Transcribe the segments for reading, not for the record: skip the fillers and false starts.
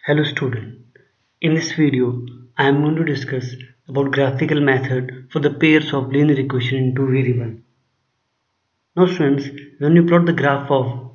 Hello student, in this video I am going to discuss about graphical method for the pairs of linear equation in two variables. Now students, when we plot the graph of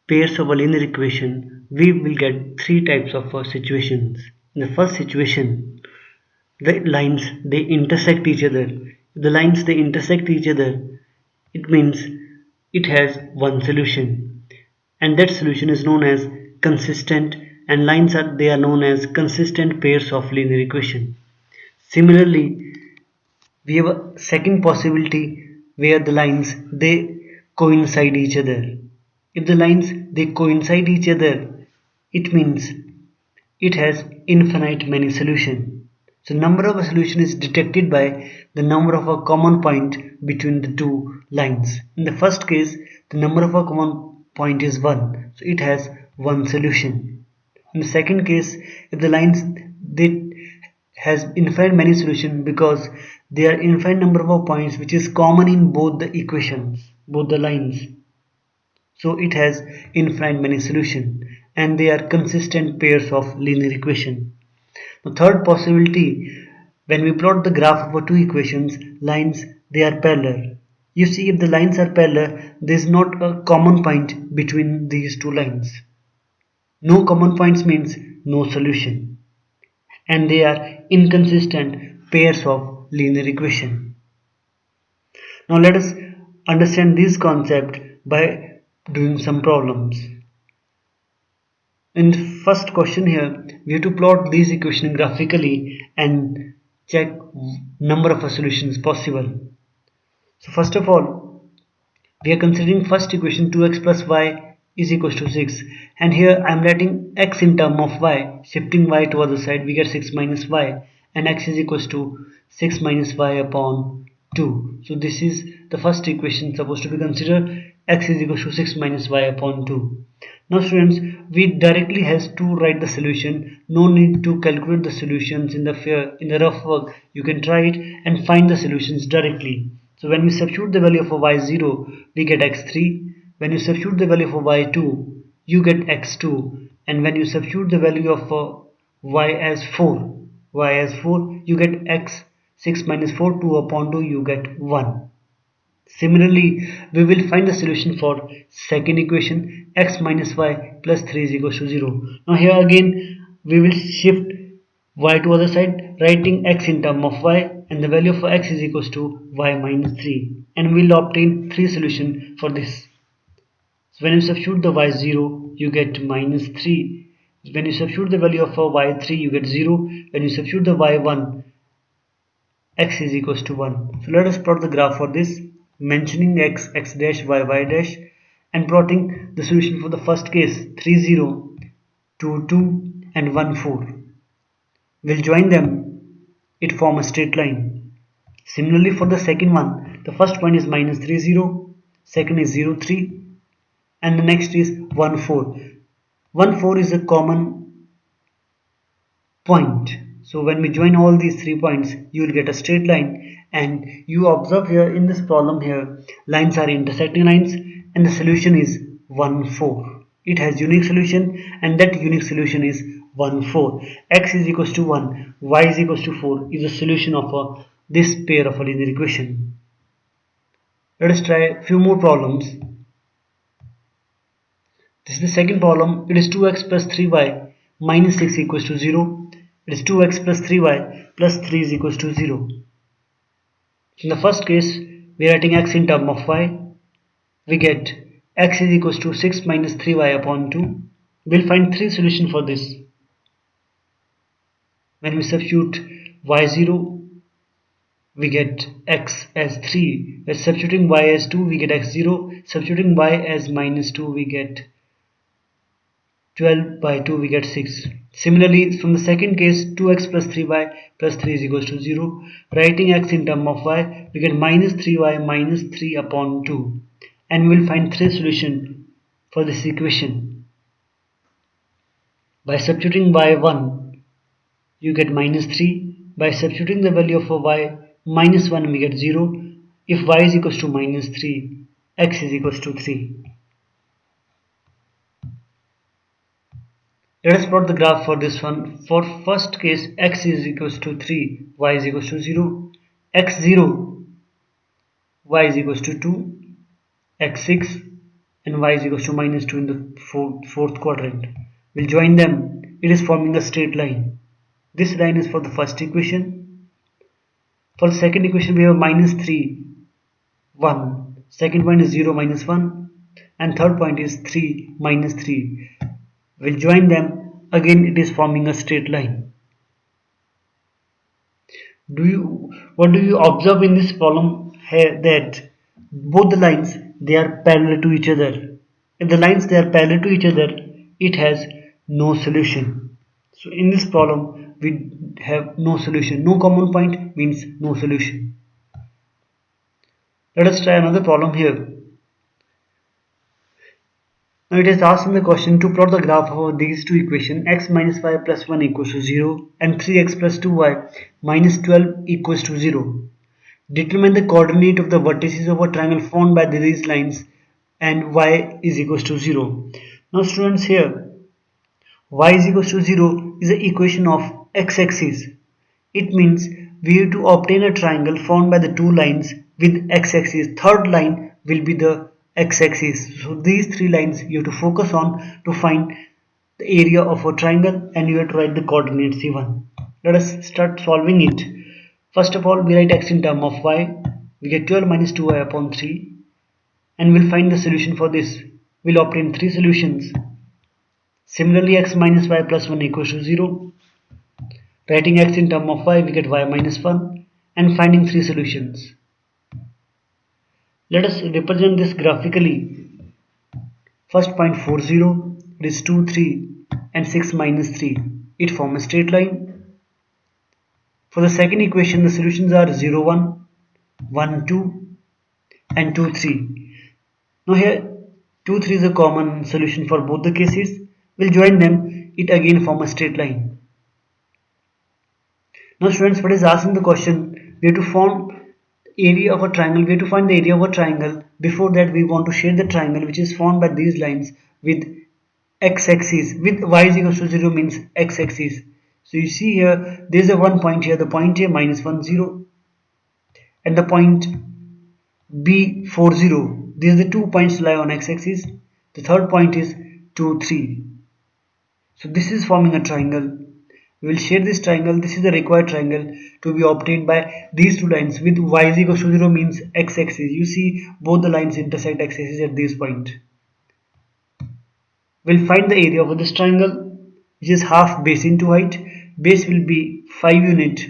pairs of a linear equation, we will get three types of situations. In the first situation, the lines they intersect each other. If the lines they intersect each other, it means it has one solution, and that solution is known as consistent, and lines are they are known as consistent pairs of linear equation. Similarly, we have a second possibility where the lines they coincide each other. If the lines they coincide each other, it means it has infinite many solution. So number of a solution is detected by the number of a common point between the two lines. In the first case, the number of a common point is 1, so it has one solution. In the second case, if the lines they has infinite many solution because there are infinite number of points which is common in both the equations, both the lines, so it has infinite many solution and they are consistent pairs of linear equation. The third possibility, when we plot the graph of two equations, lines they are parallel. You see, if the lines are parallel, there is not a common point between these two lines. No common points means no solution, and they are inconsistent pairs of linear equation. Now let us understand this concept by doing some problems. In the first question here, we have to plot these equations graphically and check number of solutions possible. So first of all, we are considering first equation 2x plus y is equals to 6, and here I am writing x in term of y, shifting y to other side we get 6 minus y, and x is equals to 6 minus y upon 2. So this is the first equation supposed to be considered, x is equals to 6 minus y upon 2. Now students, we directly has to write the solution, no need to calculate the solutions in the rough work. You can try it and find the solutions directly. So when we substitute the value of y0, we get x3. When you substitute the value of y2, you get x2. And when you substitute the value of y as 4, you get x. 6 minus 4, 2 upon 2, you get 1. Similarly, we will find the solution for second equation, x minus y plus 3 is equals to 0. Now here again, we will shift y to other side, writing x in term of y, and the value of x is equals to y minus 3, and we will obtain 3 solution for this. So when you substitute the y0, you get minus 3. When you substitute the value of y3, you get 0. When you substitute the y1, x is equals to 1. So let us plot the graph for this, mentioning x, x dash, y dash, and plotting the solution for the first case, 3 0, 2 2, and 1 4. We'll join them, it form a straight line. Similarly for the second one, the first point is minus 3 0, second is 0 3, and the next is 1 4. 1 4 is a common point. So when we join all these 3 points, you will get a straight line, and you observe here in this problem here, lines are intersecting lines, and the solution is 1 4. It has unique solution, and that unique solution is 1 4. X is equals to 1, y is equals to 4 is the solution of this pair of a linear equation. Let us try a few more problems. This is the second problem. It is 2x plus 3y minus 6 equals to 0. It is 2x plus 3y plus 3 is equals to 0. In the first case, we are writing x in term of y. We get x is equals to 6 minus 3y upon 2. We'll find 3 solutions for this. When we substitute y0, we get x as 3. By substituting y as 2, we get x0. Substituting y as minus 2, we get 12 by 2, we get 6. Similarly, from the second case, 2x plus 3y plus 3 is equals to 0. Writing x in term of y, we get minus 3y minus 3 upon 2. And we will find 3 solutions for this equation. By substituting y1, you get minus 3. By substituting the value of y minus 1, we get 0. If y is equals to minus 3, x is equals to 3. Let us plot the graph for this one. For first case, x is equals to 3, y is equals to 0, x 0, y is equals to 2, x 6, and y is equals to minus 2 in the fourth quadrant. We'll join them. It is forming a straight line. This line is for the first equation. For the second equation, we have minus 3, 1. Second point is 0, minus 1. And third point is 3, minus 3. We'll join them. Again, it is forming a straight line. What do you observe in this problem here? That both the lines, they are parallel to each other. If the lines, they are parallel to each other, it has no solution. So in this problem, we have no solution. No common point means no solution. Let us try another problem here. Now it is asked in the question to plot the graph of these two equations, x minus y plus 1 equals to 0 and 3x plus 2y minus 12 equals to 0. Determine the coordinate of the vertices of a triangle formed by these lines and y is equals to 0. Now students, here y is equals to 0 is the equation of x-axis. It means we have to obtain a triangle formed by the two lines with x-axis. Third line will be the x-axis. So these three lines you have to focus on to find the area of a triangle, and you have to write the coordinates given. Let us start solving it. First of all, we write x in term of y. We get 12 minus 2y upon 3, and we'll find the solution for this. We'll obtain three solutions. Similarly, x minus y plus 1 equals to 0. Writing x in term of y, we get y minus 1, and finding three solutions. Let us represent this graphically. First point 4, 0, it is 2, 3, and 6 minus 3. It forms a straight line. For the second equation, the solutions are 0, 1, 1, 2, and 2, 3. Now here 2, 3 is a common solution for both the cases. We'll join them. It again forms a straight line. Now students, what is asked in the question, we have to form area of a triangle. We have to find the area of a triangle. Before that, we want to shade the triangle which is formed by these lines with x-axis. With y is equals to 0 means x-axis. So you see here, there is a one point here. The point A minus 1, 0, and the point B 4, 0. These are the 2 points lie on x-axis. The third point is 2, 3. So this is forming a triangle. We will shade this triangle. This is the required triangle to be obtained by these two lines with y is equals to 0 means x-axis. You see both the lines intersect x-axis at this point. We'll find the area of this triangle, which is half base into height. Base will be 5 unit.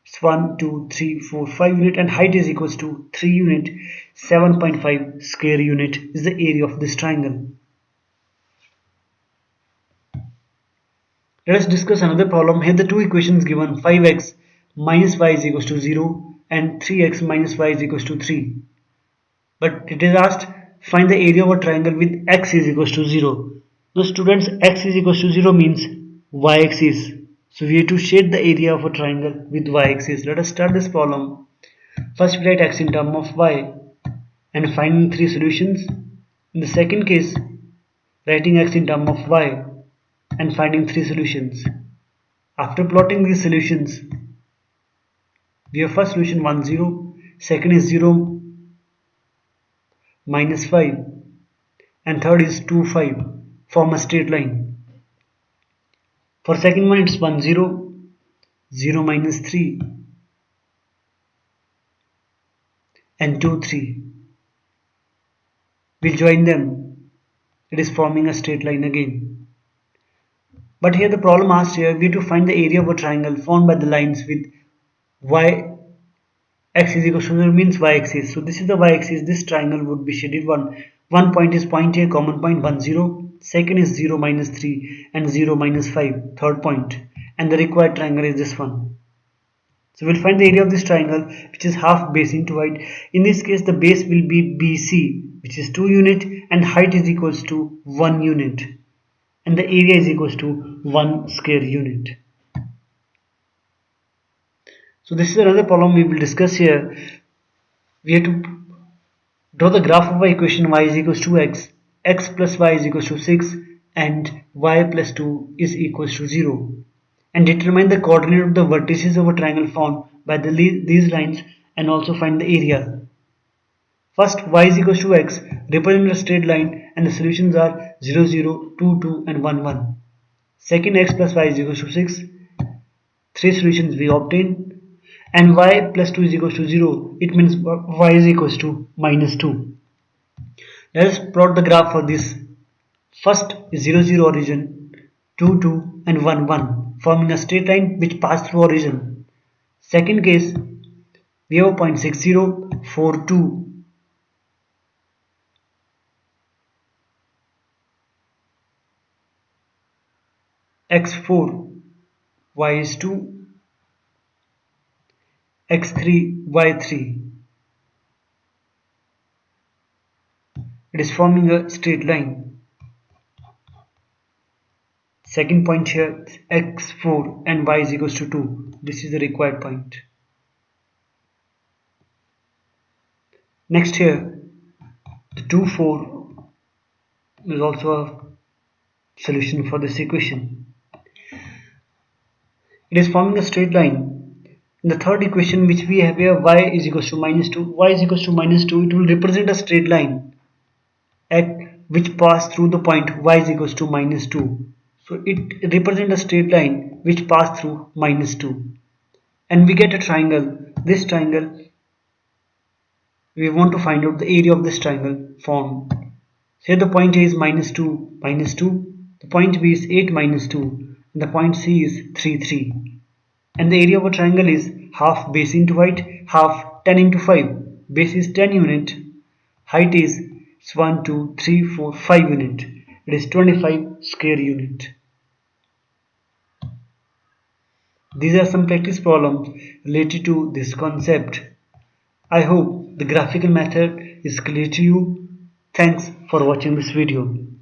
It's 1, 2, 3, 4, 5 unit, and height is equals to 3 unit. 7.5 square unit is the area of this triangle. Let us discuss another problem. Here the two equations given, 5x minus y is equals to 0 and 3x minus y is equals to 3. But it is asked, find the area of a triangle with x is equals to 0. Now students, x is equals to 0 means y-axis. So we have to shade the area of a triangle with y-axis. Let us start this problem. First we write x in term of y and finding three solutions. In the second case, writing x in term of y and finding three solutions. After plotting these solutions, we have first solution 1, 0, second is 0, minus 5, and third is 2, 5, form a straight line. For second one, it's 1, 0, 0 minus 3, and 2, 3. We'll join them. It is forming a straight line again. But here the problem asked here, we have to find the area of a triangle formed by the lines with y x is equal to 0 means y-axis. So this is the y-axis. This triangle would be shaded. One point is point A, common point 1, 0. Second is 0 minus 3 and 0 minus 5, third point. And the required triangle is this one. So we'll find the area of this triangle, which is half base into height. In this case, the base will be BC, which is 2 unit, and height is equals to 1 unit. And the area is equals to 1 square unit. So this is another problem we will discuss here. We have to draw the graph of our equation y is equals to x, x plus y is equals to 6, and y plus 2 is equals to 0, and determine the coordinate of the vertices of a triangle formed by these lines, and also find the area. First, y is equals to x represent a straight line, and the solutions are 0 0, 2 2 and 1 1. Second, x plus y is equals to 6. Three solutions we obtain, and y plus 2 is equals to 0. It means y is equals to minus 2. Let us plot the graph for this. First is 0 0 origin, 2 2 and 1 1, forming a straight line which pass through origin. Second case, we have a point 6 0 4 2. x4, y is 2, x3, y3. It is forming a straight line. Second point here, x4 and y is equals to 2. This is the required point. Next here, the 2 4 is also a solution for this equation. It is forming a straight line. In the third equation which we have here, y is equals to minus 2, y is equals to minus 2, it will represent a straight line at which pass through the point y is equals to minus 2. So it represents a straight line which pass through minus 2. And we get a triangle. This triangle, we want to find out the area of this triangle formed. Say the point A is minus 2, minus 2. The point B is 8 minus 2. And the point C is 3, 3. And the area of a triangle is half base into height, half 10 into 5. Base is 10 unit. Height is 1, 2, 3, 4, 5 unit. It is 25 square unit. These are some practice problems related to this concept. I hope the graphical method is clear to you. Thanks for watching this video.